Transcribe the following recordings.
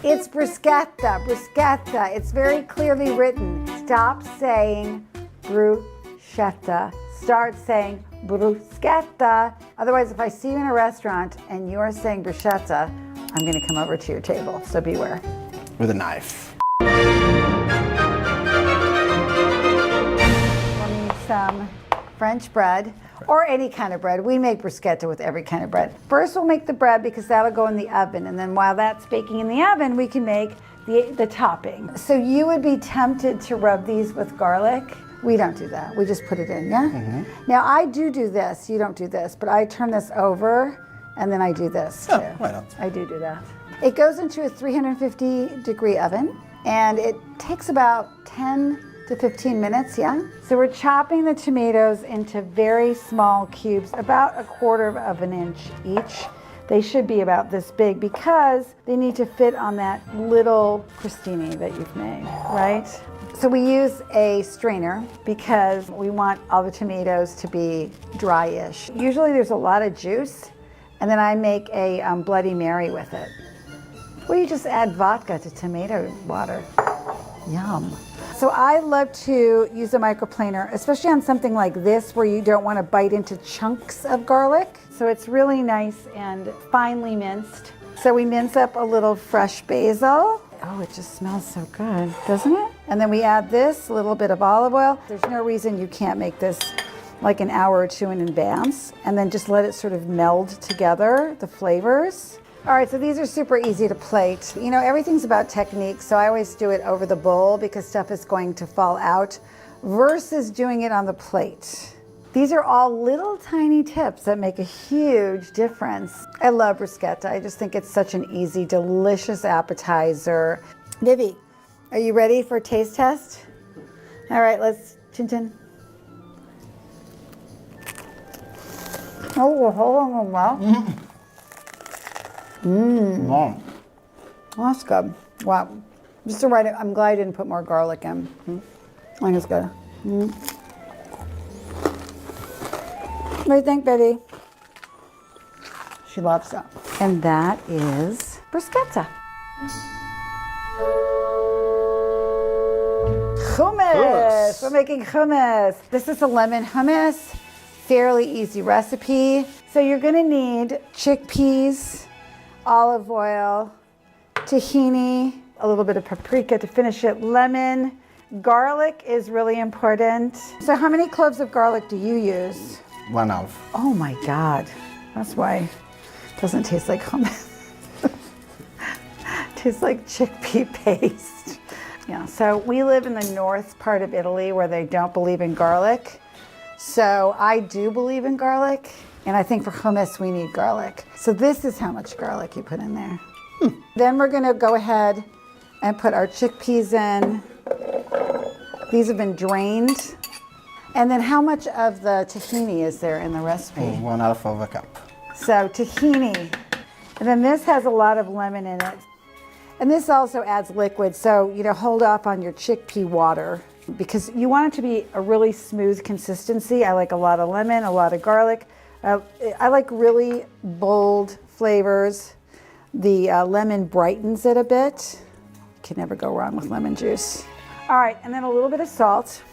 It's bruschetta, bruschetta. It's very clearly written. Stop saying bruschetta. Start saying bruschetta. Otherwise, if I see you in a restaurant and you are saying bruschetta, I'm gonna come over to your table, so beware. With a knife. We'll need some French bread, or any kind of bread. We make bruschetta with every kind of bread. First we'll make the bread because that'll go in the oven, and then while that's baking in the oven, we can make the topping. So you would be tempted to rub these with garlic. We don't do that. We just put it in, yeah? Mm-hmm. Now I do this, you don't do this, but I turn this over and then I do this too. Oh, why not? I do that. It goes into a 350-degree oven, and it takes about 10 to 15 minutes, yeah? So we're chopping the tomatoes into very small cubes, about 1/4 of an inch each. They should be about this big because they need to fit on that little crostini that you've made, right? So we use a strainer because we want all the tomatoes to be dry-ish. Usually there's a lot of juice, and then I make a Bloody Mary with it. Or you just add vodka to tomato water. Yum. So I love to use a microplaner, especially on something like this where you don't want to bite into chunks of garlic. So it's really nice and finely minced. So we mince up a little fresh basil. Oh, it just smells so good, doesn't it? And then we add this, a little bit of olive oil. There's no reason you can't make this like an hour or two in advance, and then just let it sort of meld together, the flavors. All right, so these are super easy to plate. You know, everything's about technique, so I always do it over the bowl because stuff is going to fall out versus doing it on the plate. These are all little tiny tips that make a huge difference. I love bruschetta. I just think it's such an easy, delicious appetizer. Vivi, are you ready for a taste test? All right, let's chin chin. Oh, hold on a while. Wow. Well, that's good. Wow. Just the right, I'm glad I didn't put more garlic in. I think it's good. What do you think, Betty? She loves that. And that is bruschetta. Hummus. We're making hummus. This is a lemon hummus. Fairly easy recipe. So you're gonna need chickpeas, olive oil, tahini, a little bit of paprika to finish it, lemon. Garlic is really important. So how many cloves of garlic do you use? 1/2. Oh my God, that's why it doesn't taste like hummus. It tastes like chickpea paste. Yeah, so we live in the north part of Italy where they don't believe in garlic. So I do believe in garlic, and I think for hummus we need garlic. So this is how much garlic you put in there. Then we're gonna go ahead and put our chickpeas in. These have been drained. And then how much of the tahini is there in the recipe? 1/2 of a cup. So tahini. And then this has a lot of lemon in it. And this also adds liquid, so you know, hold off on your chickpea water because you want it to be a really smooth consistency. I like a lot of lemon, a lot of garlic. I like really bold flavors. The lemon brightens it a bit. Can never go wrong with lemon juice. All right, and then a little bit of salt.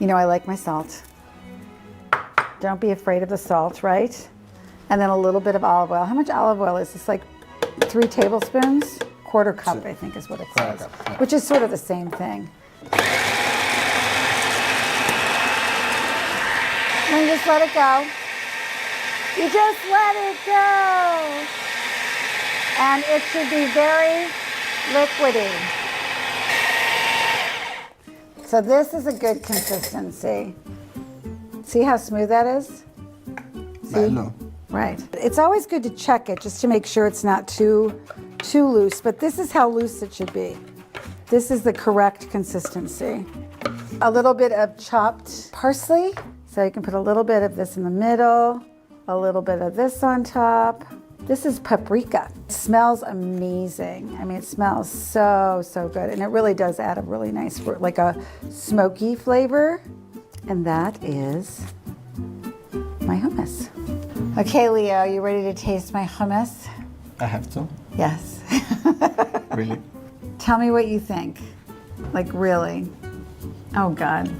You know I like my salt. Don't be afraid of the salt, right? And then a little bit of olive oil. How much olive oil is this? Like 3 tablespoons? 1/4 cup, I think is what it says. Cup, yeah. Which is sort of the same thing. And just let it go. You just let it go. And it should be very liquidy. So this is a good consistency. See how smooth that is? See? Bello. Right. It's always good to check it just to make sure it's not too loose, but this is how loose it should be. This is the correct consistency. A little bit of chopped parsley. So you can put a little bit of this in the middle, a little bit of this on top. This is paprika. It smells amazing. I mean, it smells so, so good. And it really does add a really nice, like a smoky flavor. And that is my hummus. Okay, Leo, you ready to taste my hummus? I have to. Yes. Really? Tell me what you think. Like, really. Oh, God.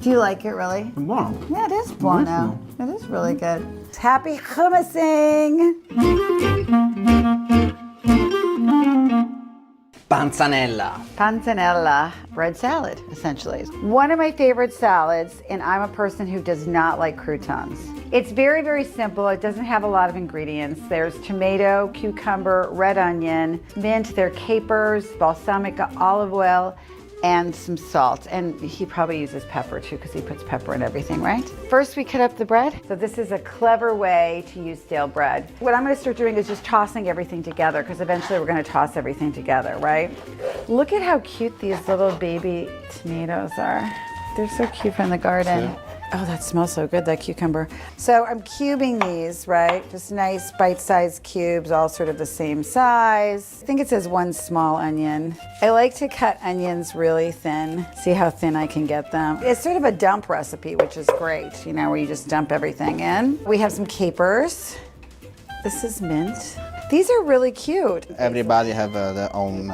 Do you like it, really? Buono. Yeah, it is buono. It is really good. Happy hummusing! Panzanella. Panzanella bread salad, essentially. One of my favorite salads, and I'm a person who does not like croutons. It's very, very simple. It doesn't have a lot of ingredients. There's tomato, cucumber, red onion, mint, there are capers, balsamic olive oil, and some salt. And he probably uses pepper too, because he puts pepper in everything, right? First, we cut up the bread. So this is a clever way to use stale bread. What I'm gonna start doing is just tossing everything together, because eventually we're gonna toss everything together, right? Look at how cute these little baby tomatoes are. They're so cute from the garden. Yeah. Oh, that smells so good, that cucumber. So I'm cubing these, right? Just nice bite-sized cubes, all sort of the same size. I think it says 1 small onion. I like to cut onions really thin. See how thin I can get them. It's sort of a dump recipe, which is great, you know, where you just dump everything in. We have some capers. This is mint. These are really cute. Everybody have their own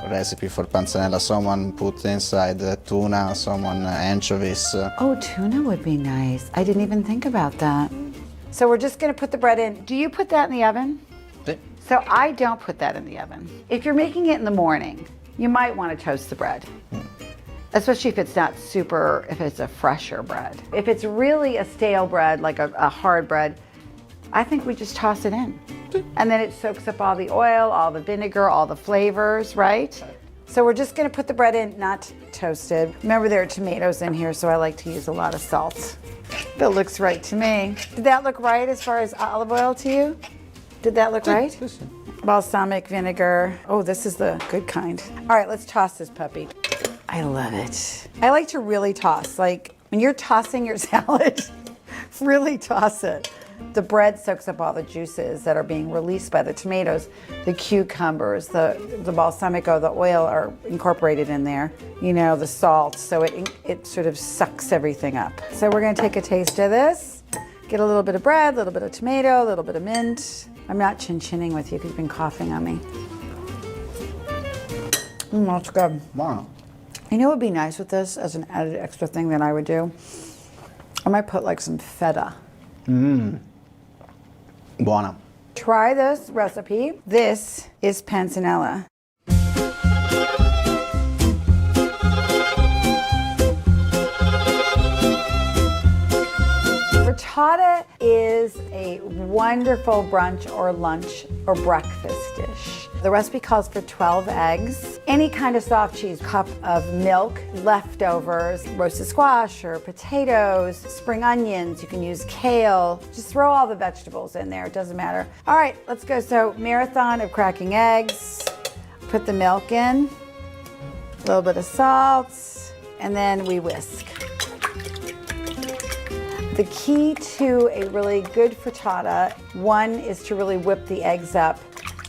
recipe for panzanella. Someone put inside tuna, someone anchovies. Oh, tuna would be nice. I didn't even think about that. So we're just gonna put the bread in. Do you put that in the oven? Sì. So I don't put that in the oven. If you're making it in the morning, you might want to toast the bread. Especially if it's not super, if it's a fresher bread. If it's really a stale bread, like a hard bread, I think we just toss it in. And then it soaks up all the oil, all the vinegar, all the flavors, right? So we're just gonna put the bread in, not toasted. Remember, there are tomatoes in here, so I like to use a lot of salt. That looks right to me. Did that look right as far as olive oil to you? Did that look right? Balsamic vinegar. Oh, this is the good kind. All right, let's toss this puppy. I love it. I like to really toss. Like, when you're tossing your salad, really toss it. The bread soaks up all the juices that are being released by the tomatoes. The cucumbers, the balsamico, the oil are incorporated in there. You know, the salt, so it sort of sucks everything up. So we're gonna take a taste of this. Get a little bit of bread, a little bit of tomato, a little bit of mint. I'm not chin-chinning with you because you've been coughing on me. That's good. Buono. You know what would be nice with this as an added extra thing that I would do? I might put like some feta. Buona. Try this recipe. This is panzanella. Frittata is a wonderful brunch or lunch or breakfast dish. The recipe calls for 12 eggs, any kind of soft cheese, cup of milk, leftovers, roasted squash or potatoes, spring onions, you can use kale. Just throw all the vegetables in there, it doesn't matter. All right, let's go. So marathon of cracking eggs, put the milk in, a little bit of salt, and then we whisk. The key to a really good frittata, one is to really whip the eggs up,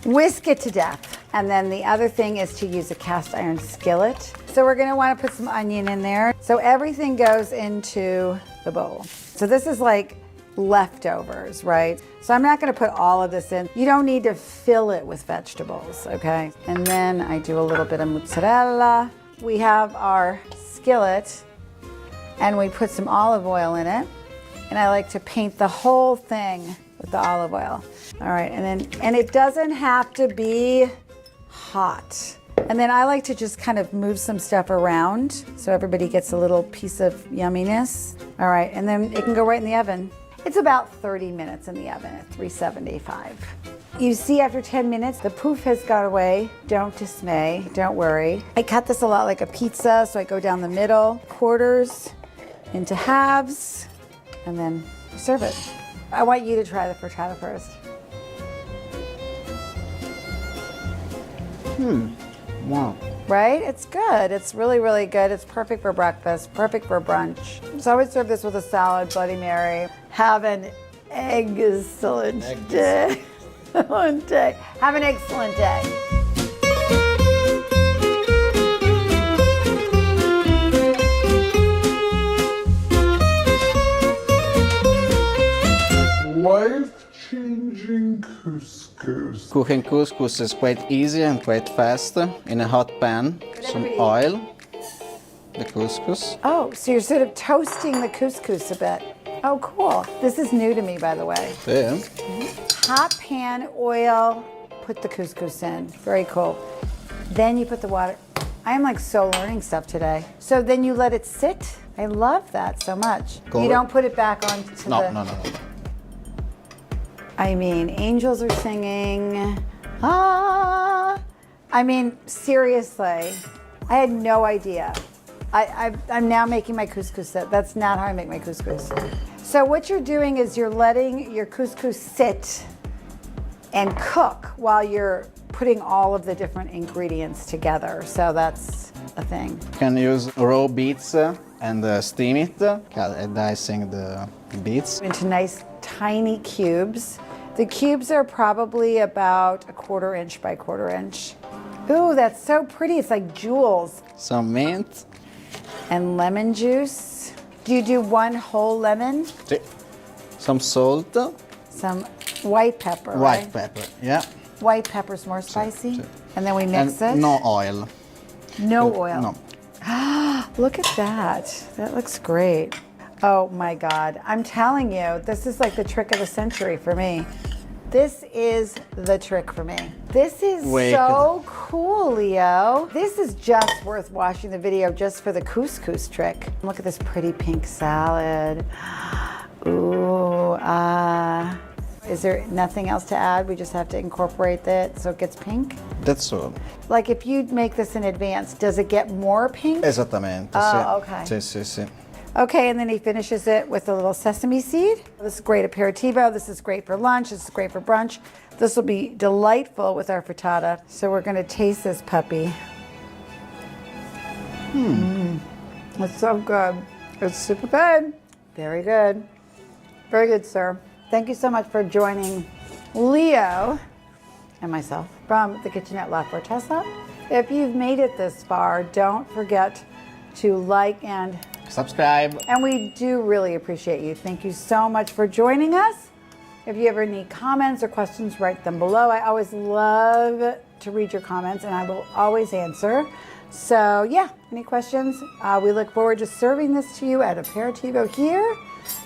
whisk it to death. And then the other thing is to use a cast iron skillet. So we're gonna wanna put some onion in there. So everything goes into the bowl. So this is like leftovers, right? So I'm not gonna put all of this in. You don't need to fill it with vegetables, okay? And then I do a little bit of mozzarella. We have our skillet and we put some olive oil in it. And I like to paint the whole thing with the olive oil. All right, and it doesn't have to be hot. And then I like to just kind of move some stuff around so everybody gets a little piece of yumminess. All right, and then it can go right in the oven. It's about 30 minutes in the oven at 375. You see after 10 minutes, the poof has got away. Don't dismay, don't worry. I cut this a lot like a pizza, so I go down the middle, quarters into halves, and then serve it. I want you to try the frittata first. Wow. Right? It's good. It's really, really good. It's perfect for breakfast, perfect for brunch. So I would serve this with a salad, Bloody Mary. Have an excellent day. Excellent day. Have an excellent day. Life changing couscous. Cooking couscous is quite easy and quite fast. In a hot pan, some oil, the couscous. Oh, so you're sort of toasting the couscous a bit. Oh, cool. This is new to me, by the way. Yeah. Hot pan, oil, put the couscous in. Very cool. Then you put the water. I am like so learning stuff today. So then you let it sit. I love that so much. Cool. You don't put it back onto No, the... no. I mean, angels are singing. Ah. I mean, seriously, I had no idea. I'm now making my couscous. That's not how I make my couscous. So what you're doing is you're letting your couscous sit and cook while you're putting all of the different ingredients together. So that's a thing. You can use raw beets and steam it, dicing the beets. Into nice tiny cubes. The cubes are probably about 1/4 inch by 1/4 inch. Ooh, that's so pretty. It's like jewels. Some mint. And lemon juice. Do you do one whole lemon? Some salt. Some white pepper, White right? pepper, yeah. White pepper's more spicy. Sì. And then we mix And it. no oil. No oil. No. Look at that. That looks great. Oh my God. I'm telling you, this is like the trick of the century for me. This is the trick for me. This is so cool, Leo. This is just worth watching the video just for the couscous trick. Look at this pretty pink salad. Ooh, is there nothing else to add? We just have to incorporate it so it gets pink? That's all. Like if you make this in advance, does it get more pink? Esattamente, Oh, sì. okay. Sì, sì, sì. Okay, and then he finishes it with a little sesame seed. This is great aperitivo. This is great for lunch. This is great for brunch. This will be delightful with our frittata. So we're gonna taste this puppy. It's so good. It's super good. Very good. Very good, sir. Thank you so much for joining Leo and myself from the kitchen at La Fortezza. If you've made it this far, don't forget to like and Subscribe. And we do really appreciate you. Thank you so much for joining us. If you ever need comments or questions, write them below. I always love to read your comments and I will always answer. So yeah, any questions? We look forward to serving this to you at Aperitivo here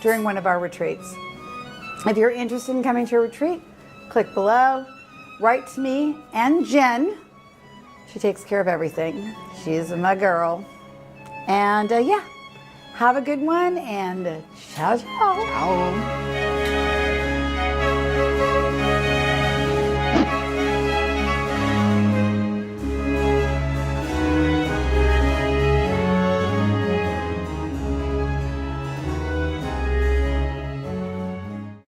during one of our retreats. If you're interested in coming to a retreat, click below, write to me and Jen. She takes care of everything. She's my girl. And yeah. Have a good one and ciao, ciao. Ciao.